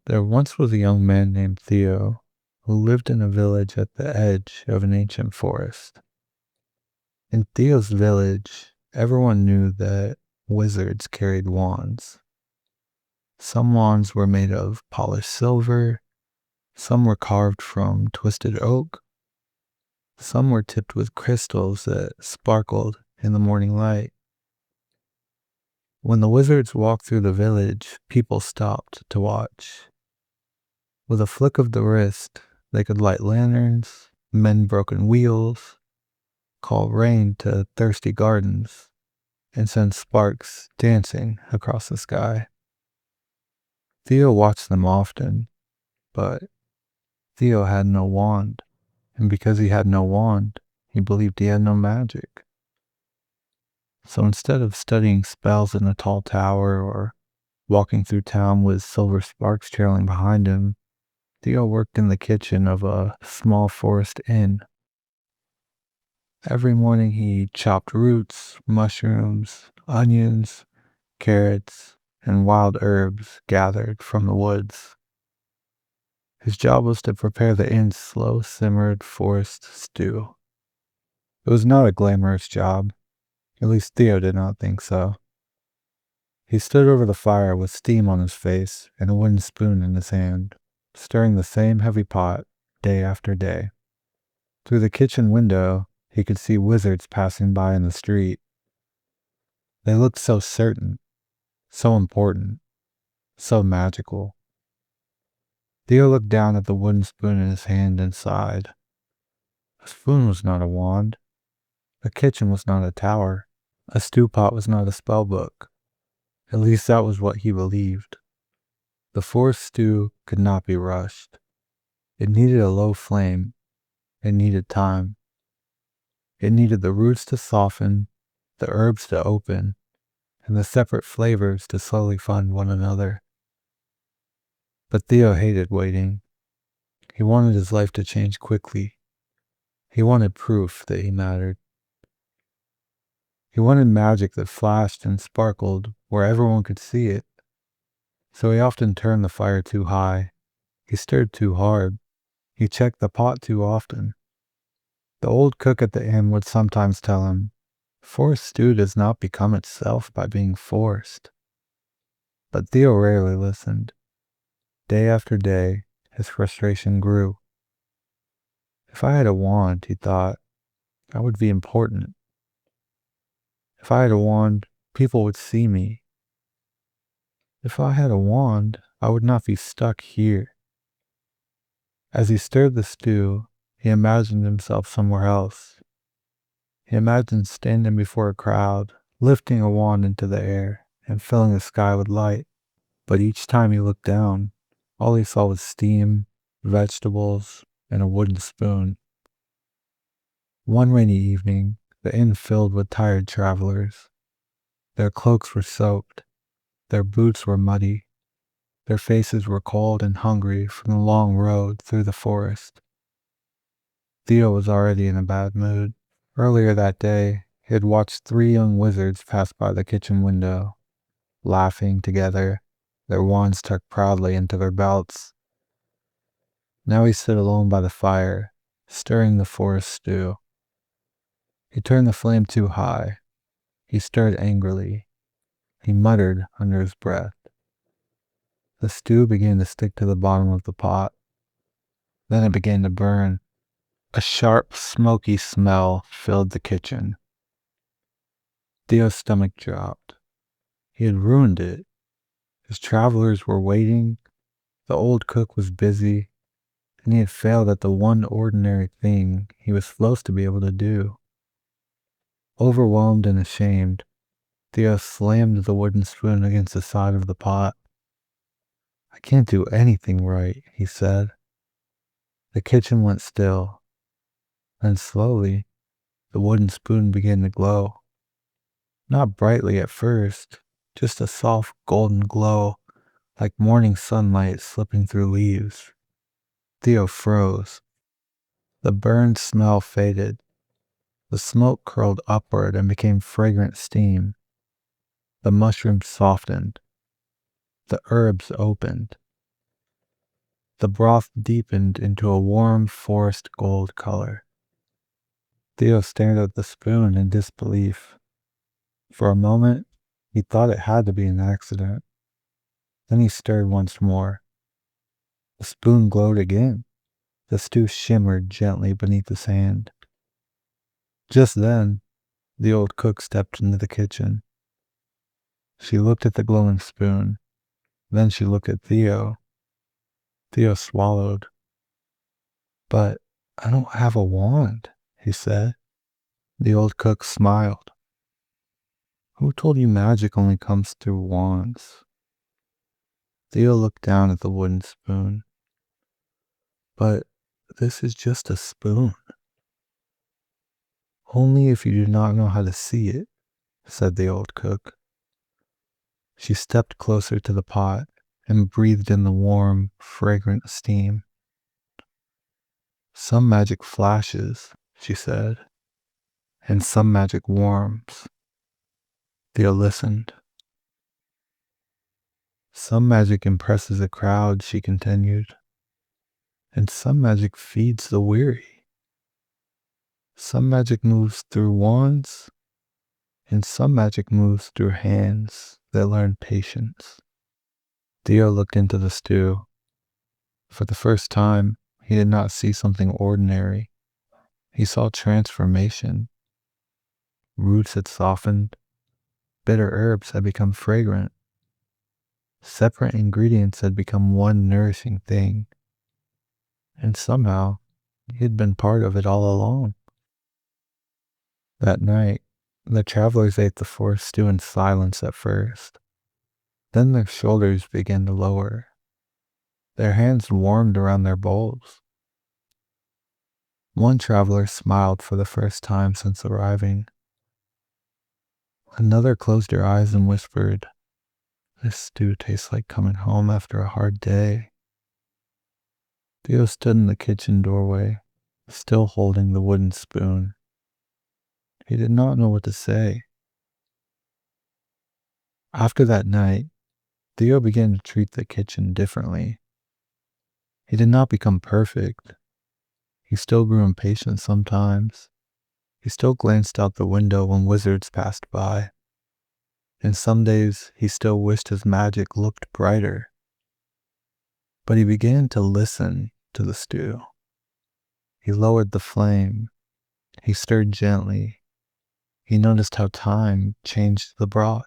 There once was a young man named Theo who lived in a village at the edge of an ancient forest. In Theo's village, everyone knew that wizards carried wands. Some wands were made of polished silver, some were carved from twisted oak, some were tipped with crystals that sparkled in the morning light. When the wizards walked through the village, people stopped to watch. With a flick of the wrist, they could light lanterns, mend broken wheels, call rain to thirsty gardens, and send sparks dancing across the sky. Theo watched them often, but Theo had no wand, and because he had no wand, he believed he had no magic. So instead of studying spells in a tall tower or walking through town with silver sparks trailing behind him, Theo worked in the kitchen of a small forest inn. Every morning he chopped roots, mushrooms, onions, carrots, and wild herbs gathered from the woods. His job was to prepare the inn's slow-simmered forest stew. It was not a glamorous job, at least Theo did not think so. He stood over the fire with steam on his face and a wooden spoon in his hand, stirring the same heavy pot day after day. Through the kitchen window, he could see wizards passing by in the street. They looked so certain, so important, so magical. Theo looked down at the wooden spoon in his hand and sighed. A spoon was not a wand. A kitchen was not a tower. A stew pot was not a spell book. At least that was what he believed. The forest stew could not be rushed. It needed a low flame. It needed time. It needed the roots to soften, the herbs to open, and the separate flavors to slowly find one another. But Theo hated waiting. He wanted his life to change quickly. He wanted proof that he mattered. He wanted magic that flashed and sparkled where everyone could see it. So he often turned the fire too high. He stirred too hard. He checked the pot too often. The old cook at the inn would sometimes tell him, "Forced stew does not become itself by being forced." But Theo rarely listened. Day after day, his frustration grew. If I had a wand, he thought, I would be important. If I had a wand, people would see me. If I had a wand, I would not be stuck here. As he stirred the stew, he imagined himself somewhere else. He imagined standing before a crowd, lifting a wand into the air, and filling the sky with light. But each time he looked down, all he saw was steam, vegetables, and a wooden spoon. One rainy evening, the inn filled with tired travelers. Their cloaks were soaked, their boots were muddy, their faces were cold and hungry from the long road through the forest. Theo was already in a bad mood. Earlier that day, he had watched 3 young wizards pass by the kitchen window, laughing together, their wands tucked proudly into their belts. Now he stood alone by the fire, stirring the forest stew. He turned the flame too high. He stirred angrily. He muttered under his breath. The stew began to stick to the bottom of the pot. Then it began to burn. A sharp, smoky smell filled the kitchen. Theo's stomach dropped. He had ruined it. His travelers were waiting. The old cook was busy. And he had failed at the one ordinary thing he was supposed to be able to do. Overwhelmed and ashamed, Theo slammed the wooden spoon against the side of the pot. I can't do anything right, he said. The kitchen went still. Then slowly, the wooden spoon began to glow. Not brightly at first, just a soft golden glow, like morning sunlight slipping through leaves. Theo froze. The burned smell faded. The smoke curled upward and became fragrant steam. The mushrooms softened. The herbs opened. The broth deepened into a warm forest gold color. Theo stared at the spoon in disbelief. For a moment, he thought it had to be an accident. Then he stirred once more. The spoon glowed again. The stew shimmered gently beneath his hand. Just then, the old cook stepped into the kitchen. She looked at the glowing spoon. Then she looked at Theo. Theo swallowed. "But I don't have a wand," he said. The old cook smiled. "Who told you magic only comes through wands?" Theo looked down at the wooden spoon. "But this is just a spoon." "Only if you do not know how to see it," said the old cook. She stepped closer to the pot and breathed in the warm, fragrant steam. "Some magic flashes," she said, "and some magic warms." Theo listened. "Some magic impresses a crowd," she continued, "and some magic feeds the weary. Some magic moves through wands, and some magic moves through hands that learn patience." Theo looked into the stew. For the first time, he did not see something ordinary. He saw transformation. Roots had softened. Bitter herbs had become fragrant. Separate ingredients had become one nourishing thing. And somehow, he had been part of it all along. That night, the travelers ate the forest stew in silence at first. Then their shoulders began to lower. Their hands warmed around their bowls. One traveler smiled for the first time since arriving. Another closed her eyes and whispered, "This stew tastes like coming home after a hard day." Theo stood in the kitchen doorway, still holding the wooden spoon. He did not know what to say. After that night, Theo began to treat the kitchen differently. He did not become perfect. He still grew impatient sometimes. He still glanced out the window when wizards passed by. And some days he still wished his magic looked brighter. But he began to listen to the stew. He lowered the flame. He stirred gently. He noticed how time changed the broth.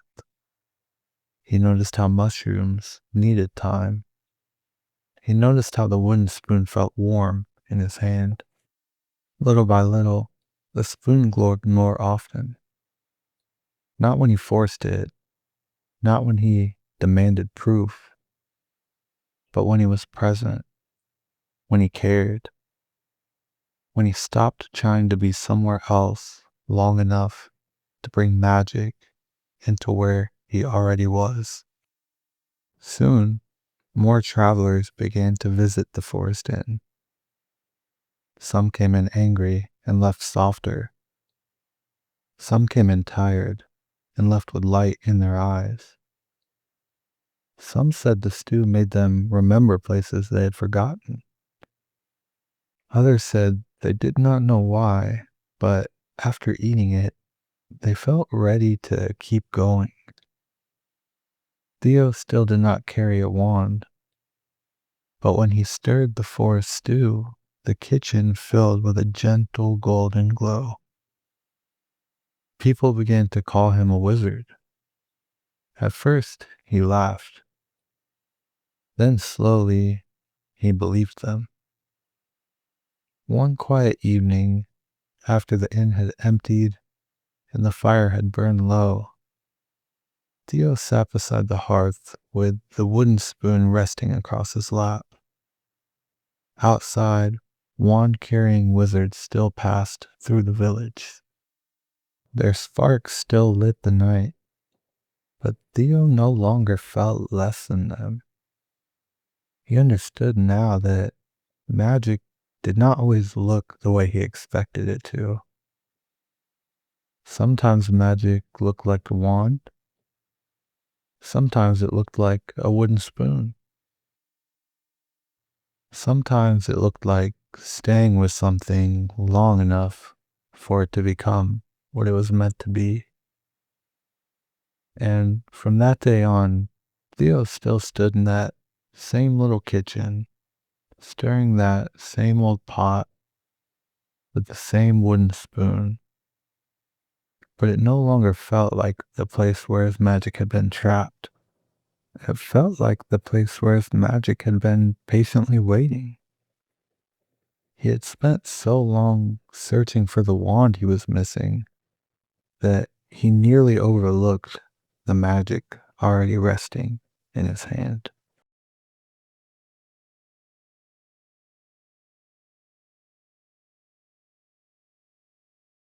He noticed how mushrooms needed time. He noticed how the wooden spoon felt warm in his hand. Little by little, the spoon glowed more often. Not when he forced it, not when he demanded proof, but when he was present, when he cared, when he stopped trying to be somewhere else long enough to bring magic into where he already was. Soon, more travelers began to visit the forest inn. Some came in angry and left softer. Some came in tired and left with light in their eyes. Some said the stew made them remember places they had forgotten. Others said they did not know why, but after eating it, they felt ready to keep going. Theo still did not carry a wand, but when he stirred the forest stew, the kitchen filled with a gentle golden glow. People began to call him a wizard. At first, he laughed. Then slowly, he believed them. One quiet evening, after the inn had emptied and the fire had burned low, Theo sat beside the hearth with the wooden spoon resting across his lap. Outside, wand-carrying wizards still passed through the village. Their sparks still lit the night, but Theo no longer felt less than them. He understood now that magic did not always look the way he expected it to. Sometimes magic looked like a wand. Sometimes it looked like a wooden spoon. Sometimes it looked like staying with something long enough for it to become what it was meant to be. And from that day on, Theo still stood in that same little kitchen, stirring that same old pot with the same wooden spoon. But it no longer felt like the place where his magic had been trapped. It felt like the place where his magic had been patiently waiting. He had spent so long searching for the wand he was missing that he nearly overlooked the magic already resting in his hand.